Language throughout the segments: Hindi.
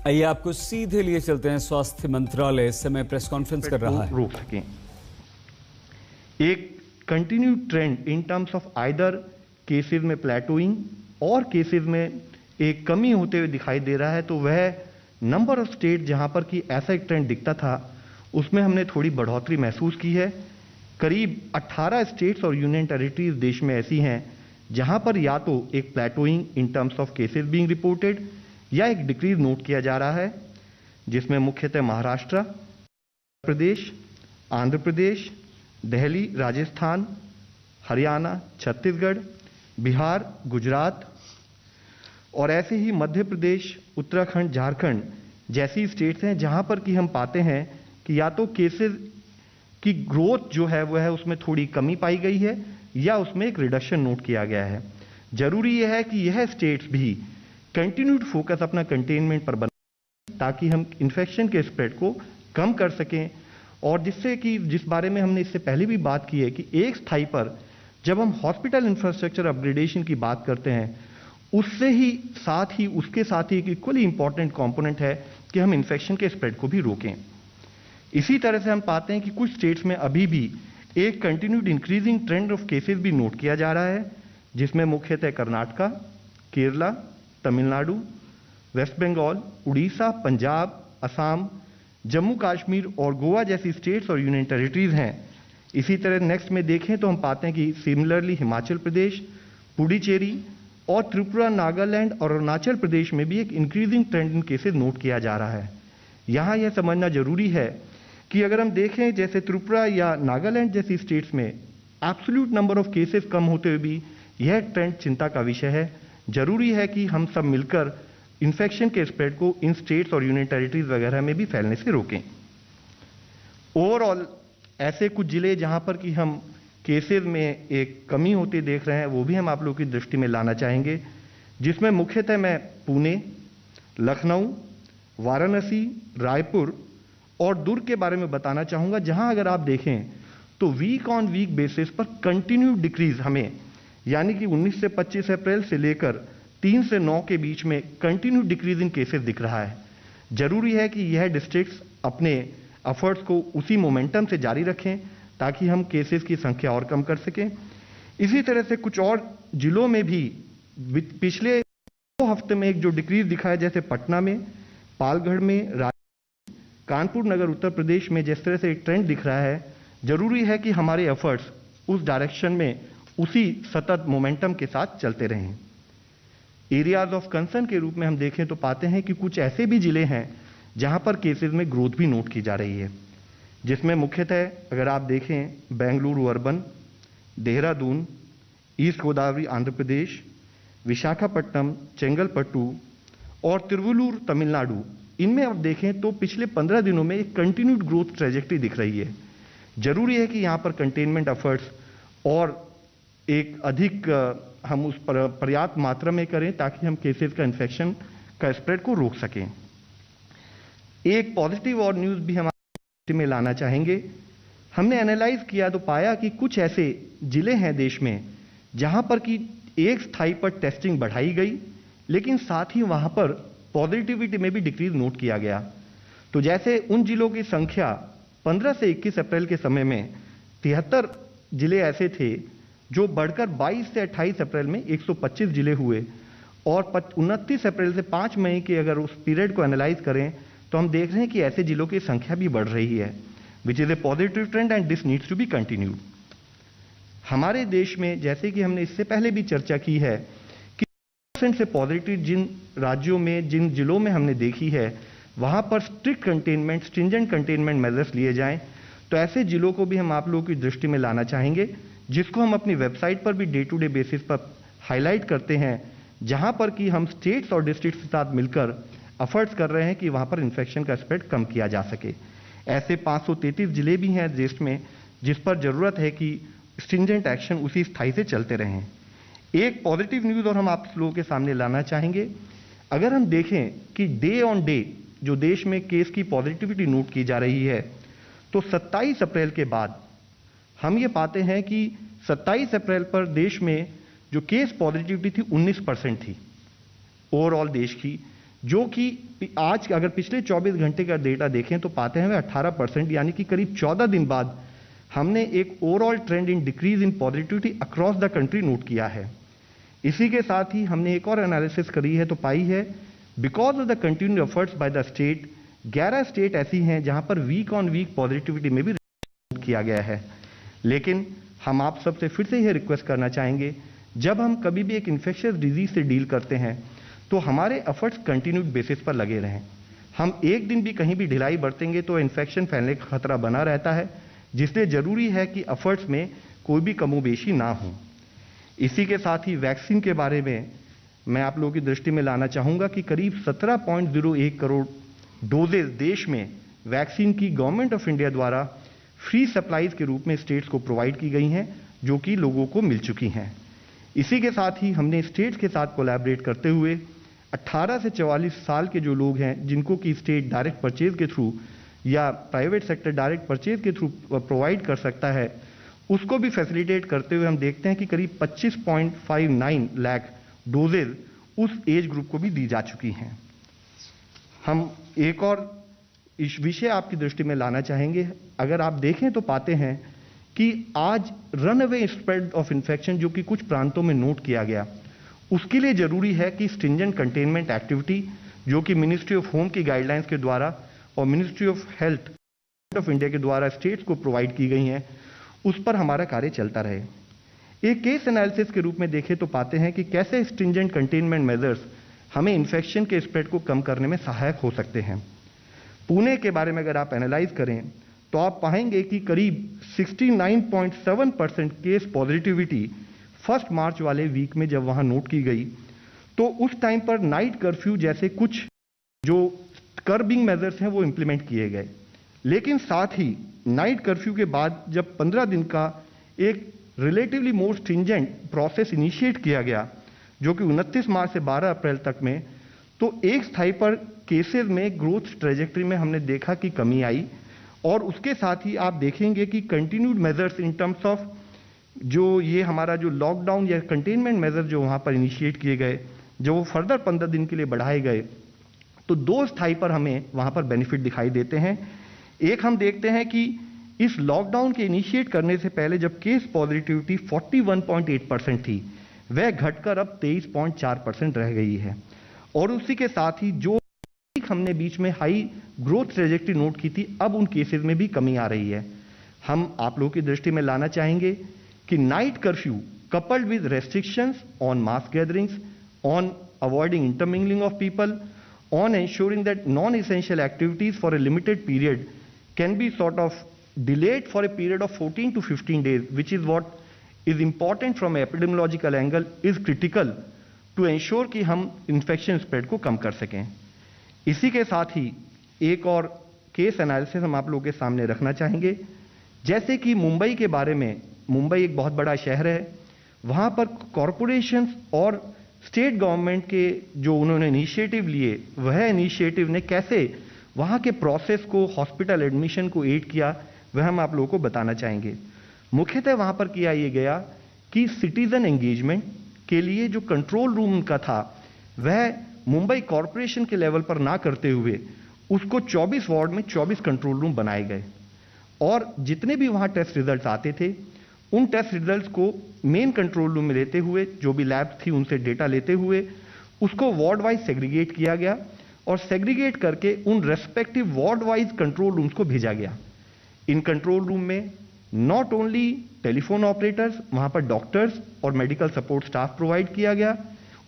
आइए आपको सीधे लिए चलते हैं। स्वास्थ्य मंत्रालय इस समय प्रेस कॉन्फ्रेंस कर रहा है। रोक सकें एक continued trend in terms of either cases में प्लेटोइंग और केसेस में एक कमी होते हुए दिखाई दे रहा है, तो वह नंबर ऑफ स्टेट जहां पर कि ऐसा एक ट्रेंड दिखता था उसमें हमने थोड़ी बढ़ोतरी महसूस की है। करीब 18 स्टेट्स और यूनियन टेरिटरीज देश में ऐसी हैं जहां पर या तो एक plateauing in terms of cases being reported या एक डिक्रीज नोट किया जा रहा है, जिसमें मुख्यतः महाराष्ट्र प्रदेश, आंध्र प्रदेश, दिल्ली, राजस्थान, हरियाणा, छत्तीसगढ़, बिहार, गुजरात और ऐसे ही मध्य प्रदेश, उत्तराखंड, झारखंड जैसी स्टेट्स हैं जहां पर कि हम पाते हैं कि या तो केसेस की ग्रोथ जो है वह है उसमें थोड़ी कमी पाई गई है या उसमें एक रिडक्शन नोट किया गया है। जरूरी यह है कि यह स्टेट्स भी कंटिन्यूड फोकस अपना कंटेनमेंट पर बनाएं ताकि हम इन्फेक्शन के स्प्रेड को कम कर सकें, और जिससे कि जिस बारे में हमने इससे पहले भी बात की है कि एक स्थाई पर जब हम हॉस्पिटल इंफ्रास्ट्रक्चर अपग्रेडेशन की बात करते हैं उसके साथ ही एक इक्वली इंपॉर्टेंट कंपोनेंट है कि हम इन्फेक्शन के स्प्रेड को भी रोकें। इसी तरह से हम पाते हैं कि कुछ स्टेट्स में अभी भी एक continued increasing trend of cases भी नोट किया जा रहा है, जिसमें मुख्यतः कर्नाटका, केरला, तमिलनाडु, वेस्ट बंगाल, उड़ीसा, पंजाब, असम, जम्मू कश्मीर और गोवा जैसी स्टेट्स और यूनियन टेरिटरीज हैं। इसी तरह नेक्स्ट में देखें तो हम पाते हैं कि सिमिलरली हिमाचल प्रदेश, पुडुचेरी और त्रिपुरा, नागालैंड और अरुणाचल प्रदेश में भी एक इंक्रीजिंग ट्रेंड इन केसेस नोट किया जा रहा है। यहाँ यह समझना जरूरी है कि अगर हम देखें जैसे त्रिपुरा या नागालैंड जैसी स्टेट्स में एब्सोल्यूट नंबर ऑफ केसेस कम होते हुए भी यह ट्रेंड चिंता का विषय है। जरूरी है कि हम सब मिलकर इन्फेक्शन के स्प्रेड को इन स्टेट्स और यूनियन टेरिटरीज वगैरह में भी फैलने से रोकें। ओवरऑल ऐसे कुछ जिले जहां पर कि हम केसेस में एक कमी होती देख रहे हैं वो भी हम आप लोगों की दृष्टि में लाना चाहेंगे, जिसमें मुख्यतः मैं पुणे, लखनऊ, वाराणसी, रायपुर और दुर्ग के बारे में बताना चाहूंगा, जहां अगर आप देखें तो वीक ऑन वीक बेसिस पर कंटिन्यू डिक्रीज हमें यानी कि 19 से 25 अप्रैल से लेकर 3 से 9 के बीच में कंटिन्यू डिक्रीज इन केसेस दिख रहा है। जरूरी है कि यह डिस्ट्रिक्ट्स अपने एफर्ट्स को उसी मोमेंटम से जारी रखें ताकि हम केसेस की संख्या और कम कर सकें। इसी तरह से कुछ और जिलों में भी पिछले 2 हफ्ते में एक जो डिक्रीज दिखा है, जैसे पटना में, पालगढ़ में, कानपुर नगर उत्तर प्रदेश में जिस तरह से एक ट्रेंड दिख रहा है, जरूरी है कि हमारे एफर्ट्स उस डायरेक्शन में उसी सतत मोमेंटम के साथ चलते रहें। एरियाज ऑफ कंसर्न के रूप में हम देखें तो पाते हैं कि कुछ ऐसे भी जिले हैं जहां पर केसेस में ग्रोथ भी नोट की जा रही है, जिसमें मुख्यतः अगर आप देखें बेंगलुरु अर्बन, देहरादून, ईस्ट गोदावरी आंध्र प्रदेश, विशाखापट्टनम, चेंगलपट्टू और तिरुवल्लुर तमिलनाडु, इनमें आप देखें तो पिछले 15 दिनों में एक कंटिन्यूड ग्रोथ ट्रेजेक्टरी दिख रही है। जरूरी है कि यहां पर कंटेनमेंट एफर्ट्स और एक अधिक हम उस पर पर्याप्त मात्रा में करें ताकि हम केसेस का इन्फेक्शन का स्प्रेड को रोक सकें। एक पॉजिटिव और न्यूज भी हम में लाना चाहेंगे। हमने एनालाइज किया तो पाया कि कुछ ऐसे जिले हैं देश में जहां पर कि एक स्थाई पर टेस्टिंग बढ़ाई गई, लेकिन साथ ही वहां पर पॉजिटिविटी में भी डिक्रीज नोट किया गया। तो जैसे उन जिलों की संख्या 15 से 21 अप्रैल के समय में 73 जिले ऐसे थे जो बढ़कर 22 से 28 अप्रैल में 125 जिले हुए, और 29 अप्रैल से 5 मई के अगर उस पीरियड को एनालाइज करें तो हम देख रहे हैं कि ऐसे जिलों की संख्या भी बढ़ रही है, which is a positive trend and this needs to be continued. हमारे देश में जैसे कि हमने इससे पहले भी चर्चा की है कि से पॉजिटिव जिन राज्यों में, जिन जिलों में हमने देखी है वहां पर strict containment, stringent containment measures लिए जाएं, तो ऐसे जिलों को भी हम आप लोगों की दृष्टि में लाना चाहेंगे, जिसको हम अपनी वेबसाइट पर भी डे टू डे बेसिस पर हाईलाइट करते हैं, जहां पर कि हम स्टेट्स और डिस्ट्रिक्ट्स के साथ मिलकर एफर्ट्स कर रहे हैं कि वहां पर इन्फेक्शन का स्प्रेड कम किया जा सके। ऐसे 533 जिले भी हैं देश में जिस पर जरूरत है कि स्ट्रिंजेंट एक्शन उसी स्थाई से चलते रहें। एक पॉजिटिव न्यूज और हम आप लोगों के सामने लाना चाहेंगे। अगर हम देखें कि डे ऑन डे जो देश में केस की पॉजिटिविटी नोट की जा रही है, तो 27 अप्रैल के बाद हम ये पाते हैं कि 27 अप्रैल पर देश में जो केस पॉजिटिविटी थी 19% थी ओवरऑल देश की, जो कि आज अगर पिछले 24 घंटे का डेटा देखें तो पाते हैं वे 18%, यानी कि करीब 14 दिन बाद हमने एक overall trend in decrease in positivity across the country note किया है। इसी के साथ ही हमने एक और एनालिसिस करी है तो पाई है because of the continued efforts by the state, 11 state ऐसी हैं जहां पर वीक ऑन वीक पॉजिटिविटी में भी किया गया है। लेकिन हम आप सबसे फिर से यह रिक्वेस्ट करना चाहेंगे, जब हम कभी भी एक इन्फेक्शियस डिजीज से डील करते हैं तो हमारे एफर्ट्स कंटिन्यूड बेसिस पर लगे रहें। हम एक दिन भी कहीं भी ढिलाई बरतेंगे तो इन्फेक्शन फैलने का खतरा बना रहता है, जिसलिए जरूरी है कि एफर्ट्स में कोई भी कमोबेशी ना हो। इसी के साथ ही वैक्सीन के बारे में मैं आप लोगों की दृष्टि में लाना चाहूंगा कि करीब 17.01 करोड़ डोजेज देश में वैक्सीन की गवर्नमेंट ऑफ इंडिया द्वारा फ्री सप्लाईज के रूप में स्टेट्स को प्रोवाइड की गई हैं, जो कि लोगों को मिल चुकी हैं। इसी के साथ ही हमने स्टेट्स के साथ कोलैबोरेट करते हुए 18 से 44 साल के जो लोग हैं जिनको कि स्टेट डायरेक्ट परचेज के थ्रू या प्राइवेट सेक्टर डायरेक्ट परचेज के थ्रू प्रोवाइड कर सकता है, उसको भी फैसिलिटेट करते हुए हम देखते हैं कि करीब 25.59 लाख डोजेज उस एज ग्रुप को भी दी जा चुकी हैं। हम एक और इस विषय आपकी दृष्टि में लाना चाहेंगे। अगर आप देखें तो पाते हैं कि आज रनअवे स्प्रेड ऑफ इन्फेक्शन जो कि कुछ प्रांतों में नोट किया गया, उसके लिए जरूरी है कि स्ट्रिंजेंट कंटेनमेंट एक्टिविटी जो कि मिनिस्ट्री ऑफ होम की गाइडलाइंस के द्वारा और ministry of health of India के द्वारा स्टेट्स को प्रोवाइड की गई हैं, उस पर हमारा कार्य चलता रहे। एक केस एनालिसिस के रूप में देखें तो पाते हैं कि कैसे स्ट्रिंजेंट कंटेनमेंट मेजर्स हमें इन्फेक्शन के स्प्रेड को कम करने में सहायक हो सकते हैं। पुणे के बारे में अगर आप एनालाइज करें तो आप पाएंगे कि करीब 69.7% केस पॉजिटिविटी 1 मार्च वाले वीक में जब वहां नोट की गई, तो उस टाइम पर नाइट कर्फ्यू जैसे कुछ जो कर्बिंग मेजर्स हैं वो इंप्लीमेंट किए गए। लेकिन साथ ही नाइट कर्फ्यू के बाद जब 15 दिन का एक रिलेटिवली मोर स्ट्रिंजेंट प्रोसेस इनिशिएट किया गया, जो कि 29 मार्च से 12 अप्रैल तक में, तो एक स्थाई पर केसेस में ग्रोथ ट्रेजेक्ट्री में हमने देखा कि कमी आई। और उसके साथ ही आप देखेंगे कि continued measures in terms of जो ये हमारा जो लॉकडाउन या कंटेनमेंट मेजर जो वहां पर इनिशिएट किए गए, जो वो फर्दर 15 दिन के लिए बढ़ाए गए, तो 2 स्थाई पर हमें वहां पर बेनिफिट दिखाई देते हैं। एक हम देखते हैं कि इस लॉकडाउन के इनिशिएट करने से पहले जब केस पॉजिटिविटी 41.8% थी, वह घटकर अब 23.4% रह गई है। और उसी के साथ ही जो हमने बीच में हाई ग्रोथ ट्रेजेक्ट्री नोट की थी, अब उन केसेस में भी कमी आ रही है। हम आप लोगों की दृष्टि में लाना चाहेंगे कि night curfew coupled with restrictions on mass gatherings, on avoiding intermingling of people, on ensuring that non-essential activities for a limited period can be sort of delayed for a period of 14 to 15 days, which is what is important from an epidemiological angle, is critical to ensure कि हम infection spread को कम कर सकें। इसी के साथ ही एक और केस एनालिसिस हम आप लोगों के सामने रखना चाहेंगे। जैसे कि मुंबई के बारे में, मुंबई एक बहुत बड़ा शहर है, वहाँ पर कॉरपोरेशंस और स्टेट गवर्नमेंट के जो उन्होंने इनिशिएटिव लिए, वह इनिशिएटिव ने कैसे वहाँ के प्रोसेस को, हॉस्पिटल एडमिशन को एड किया, वह हम आप लोगों को बताना चाहेंगे। मुख्यतः वहाँ पर किया ये गया कि सिटीजन एंगेजमेंट के लिए जो कंट्रोल रूम का था, वह मुंबई कॉरपोरेशन के लेवल पर ना करते हुए उसको 24 वार्ड में 24 कंट्रोल रूम बनाए गए। और जितने भी वहाँ टेस्ट रिजल्ट आते थे, उन टेस्ट रिजल्ट्स को मेन कंट्रोल रूम में लेते हुए, जो भी लैब थी उनसे डेटा लेते हुए, उसको वार्ड वाइज सेग्रीगेट किया गया और सेग्रीगेट करके उन respective ward wise control rooms को भेजा गया। इन कंट्रोल रूम में नॉट ओनली टेलीफोन ऑपरेटर्स, वहां पर डॉक्टर्स और मेडिकल सपोर्ट स्टाफ प्रोवाइड किया गया,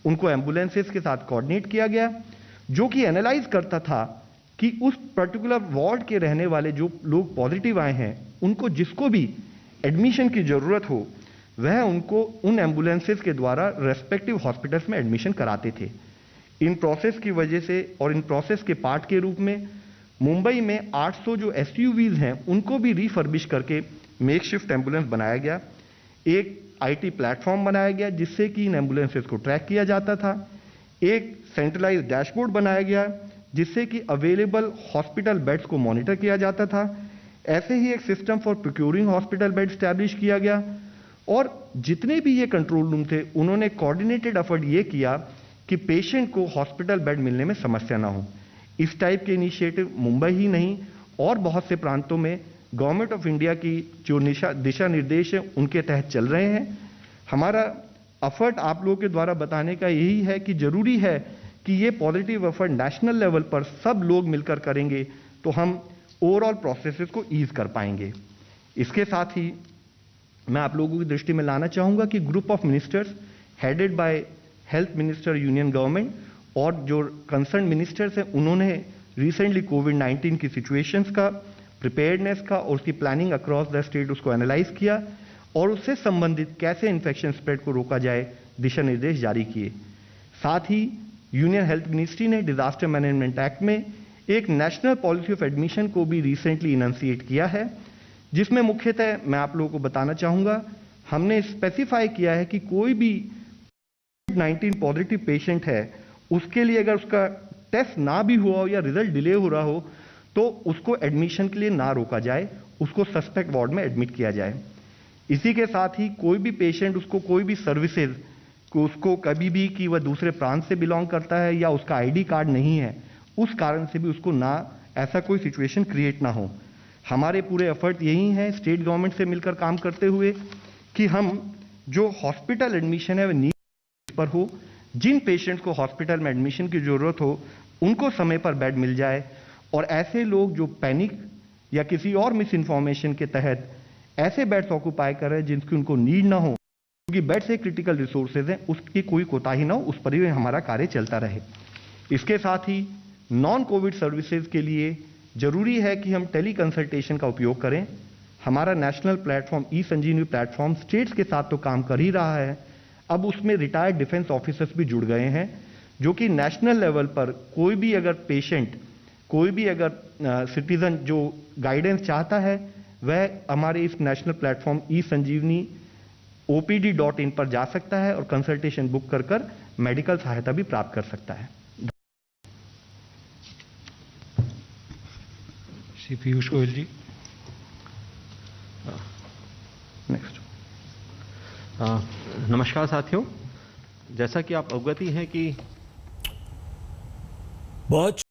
उनको एम्बुलेंसेस के साथ कोऑर्डिनेट किया गया, जो कि एनालाइज करता था कि उस पर्टिकुलर वार्ड के रहने वाले जो लोग पॉजिटिव आए हैं, उनको जिसको भी एडमिशन की जरूरत हो, वह उनको उन एम्बुलेंसेस के द्वारा रेस्पेक्टिव हॉस्पिटल्स में एडमिशन कराते थे। इन प्रोसेस की वजह से और इन प्रोसेस के पार्ट के रूप में मुंबई में 800 जो SUVs हैं, उनको भी रिफर्बिश करके मेकशिफ्ट एम्बुलेंस बनाया गया। एक IT प्लेटफॉर्म बनाया गया जिससे कि इन एम्बुलेंसेस को ट्रैक किया जाता था। एक सेंट्रलाइज्ड डैशबोर्ड बनाया गया जिससे कि अवेलेबल हॉस्पिटल बेड्स को मॉनिटर किया जाता था। ऐसे ही एक system for procuring hospital bed establish किया गया। और जितने भी ये कंट्रोल रूम थे, उन्होंने कोऑर्डिनेटेड एफर्ट ये किया कि पेशेंट को हॉस्पिटल बेड मिलने में समस्या ना हो। इस टाइप के इनिशिएटिव मुंबई ही नहीं और बहुत से प्रांतों में गवर्नमेंट ऑफ इंडिया की जो दिशा निर्देश है उनके तहत चल रहे हैं। हमारा एफर्ट आप लोगों के द्वारा बताने का यही है कि जरूरी है कि ये पॉजिटिव एफर्ट नेशनल लेवल पर सब लोग मिलकर करेंगे तो हम ओवरऑल प्रोसेसेस को ईज कर पाएंगे। इसके साथ ही मैं आप लोगों की दृष्टि में लाना चाहूंगा कि group of ministers headed by health minister union government और जो कंसर्न मिनिस्टर्स हैं उन्होंने रिसेंटली कोविड-19 की सिचुएशंस का, प्रिपेयर्डनेस का और उसकी प्लानिंग अक्रॉस द स्टेट उसको एनालाइज किया और उससे संबंधित कैसे इन्फेक्शन स्प्रेड को रोका जाए दिशा निर्देश जारी किए। साथ ही यूनियन हेल्थ मिनिस्ट्री ने डिजास्टर मैनेजमेंट एक्ट में एक नेशनल पॉलिसी ऑफ एडमिशन को भी रिसेंटली इनंसिएट किया है, जिसमें मुख्यतः मैं आप लोगों को बताना चाहूंगा हमने स्पेसिफाई किया है कि कोई भी कोविड-19 पॉजिटिव पेशेंट है उसके लिए अगर उसका टेस्ट ना भी हुआ हो या रिजल्ट डिले हो रहा हो तो उसको एडमिशन के लिए ना रोका जाए, उसको सस्पेक्ट वार्ड में एडमिट किया जाए। इसी के साथ ही कोई भी पेशेंट उसको कोई भी सर्विसेज को उसको कभी भी कि वह दूसरे प्रांत से बिलोंग करता है या उसका आईडी कार्ड नहीं है, उस कारण से भी उसको ना ऐसा कोई सिचुएशन क्रिएट ना हो। हमारे पूरे एफर्ट यही हैं स्टेट गवर्नमेंट से मिलकर काम करते हुए कि हम जो हॉस्पिटल एडमिशन है वह नीड पर हो, जिन पेशेंट्स को हॉस्पिटल में एडमिशन की जरूरत हो उनको समय पर बेड मिल जाए और ऐसे लोग जो पैनिक या किसी और मिस इन्फॉर्मेशन के तहत ऐसे बेड्स ऑक्यूपाई कर रहे हैं जिनकी उनको नीड ना हो, क्योंकि बेड से क्रिटिकल रिसोर्सेज हैं, उसकी कोई कोताही ना हो, उस पर ही हमारा कार्य चलता रहे। इसके साथ ही नॉन कोविड सर्विसेज के लिए जरूरी है कि हम टेली कंसल्टेशन का उपयोग करें। हमारा नेशनल प्लेटफॉर्म ई संजीवनी प्लेटफॉर्म स्टेट्स के साथ तो काम कर ही रहा है, अब उसमें रिटायर्ड डिफेंस ऑफिसर्स भी जुड़ गए हैं जो कि नेशनल लेवल पर कोई भी अगर पेशेंट, कोई भी अगर सिटीजन जो गाइडेंस चाहता है वह हमारे इस नेशनल प्लेटफॉर्म ई संजीवनी opd.in पर जा सकता है और कंसल्टेशन बुक कर मेडिकल सहायता भी प्राप्त कर सकता है। श्री पीयूष गोयल जी। नेक्स्ट। नमस्कार साथियों, जैसा कि आप अवगत ही हैं कि बहुत